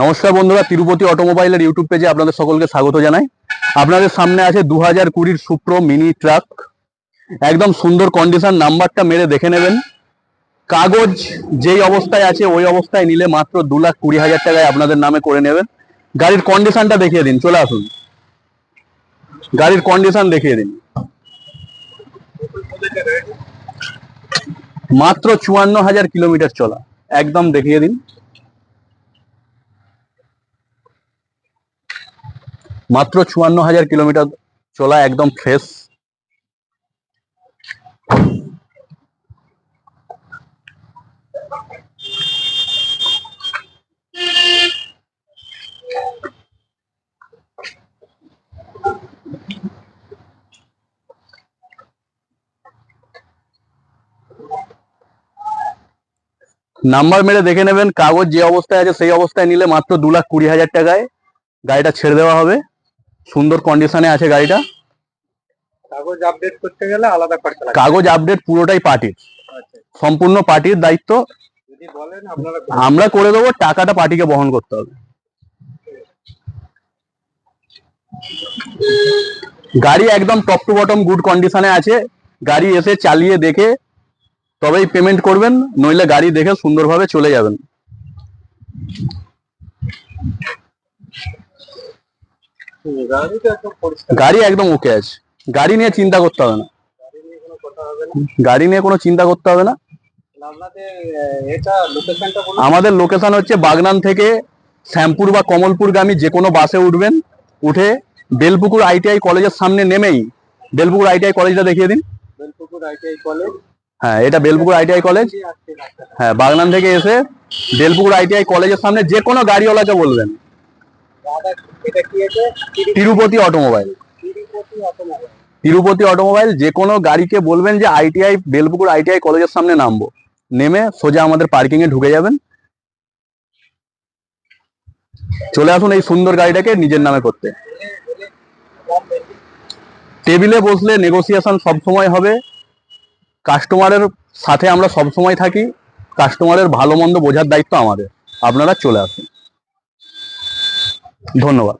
নমস্কার বন্ধুরা, তিরুপতি অটোমোবাইলের ইউটিউব পেজে আপনাদের সকলকে স্বাগত জানাই। আপনাদের সামনে আছে 2020 সুপ্রো মিনি ট্রাক। একদম সুন্দর কন্ডিশন, নাম্বারটা মেরে দেখে নেবেন। কাগজ যেই অবস্থায় আছে ওই অবস্থায় নিলে মাত্র 2,20,000 টাকায় আপনাদের নামে করে নেবেন। গাড়ির কন্ডিশনটা দেখিয়ে দিন, চলে আসুন, গাড়ির কন্ডিশন দেখিয়ে দিন। মাত্র 54,000 কিলোমিটার চলা, একদম দেখিয়ে দিন। মাত্র 54,000 কিলোমিটার চলা, একদম ফ্রেশ। নাম্বার মেরে দেখে নেবেন। কাগজ যে অবস্থায় আছে সেই অবস্থায় নিলে মাত্র 2,20,000 টাকায় গাড়িটা ছেড়ে দেওয়া হবে। সুন্দর কন্ডিশনে আছে গাড়িটা। কাগজ আপডেট করতে গেলে আলাদা খরচা লাগে। কাগজ আপডেট পুরোটাই পার্টির, সম্পূর্ণ পার্টির দায়িত্ব। যদি বলেন আপনারা আমরা করে দেবো, টাকাটা পার্টিকে বহন করতে হবে। গাড়ি একদম টপ টু বটম গুড কন্ডিশনে আছে। গাড়ি এসে চালিয়ে দেখে তবেই পেমেন্ট করবেন, নইলে গাড়ি দেখে সুন্দরভাবে চলে যাবেন। গাড়ি একদম ওকে আছে, গাড়ি নিয়ে চিন্তা করতে হবে না। গাড়ি নিয়ে কোনো চিন্তা করতে হবে না। আমাদের লোকেশন হচ্ছে বাগনান থেকে শ্যামপুর বা কমলপুরগামী যে কোনো বাসে উঠবেন, উঠে বেলপুকুর ITI কলেজের সামনে নেমেই, বেলপুকুর ITI কলেজটা দেখিয়ে দিন। বেলপুকুর ITI কলেজ, হ্যাঁ এটা বেলপুকুর ITI কলেজ। হ্যাঁ, বাগনান থেকে এসে বেলপুকুর ITI কলেজের সামনে যে কোনো গাড়িওয়ালাকে বলবেন এটা কি আছে? তিরুপতি অটোমোবাইল। তিরুপতি অটোমোবাইল যে কোনো গাড়িকে বলবেন যে ITI বেলপুকুর ITI কলেজের সামনে নামবো, নেমে সোজা আমাদের পার্কিং এ ঢুকে যাবেন। চলে আসুন এই সুন্দর গাড়িটাকে নিজের নামে করতে। টেবিলে বসলে নেগোসিয়েশন সবসময় হবে। কাস্টমারের সাথে আমরা সবসময় থাকি, কাস্টমারের ভালো মন্দ বোঝার দায়িত্ব আমাদের। আপনারা চলে আসুন, ধন্যবাদ।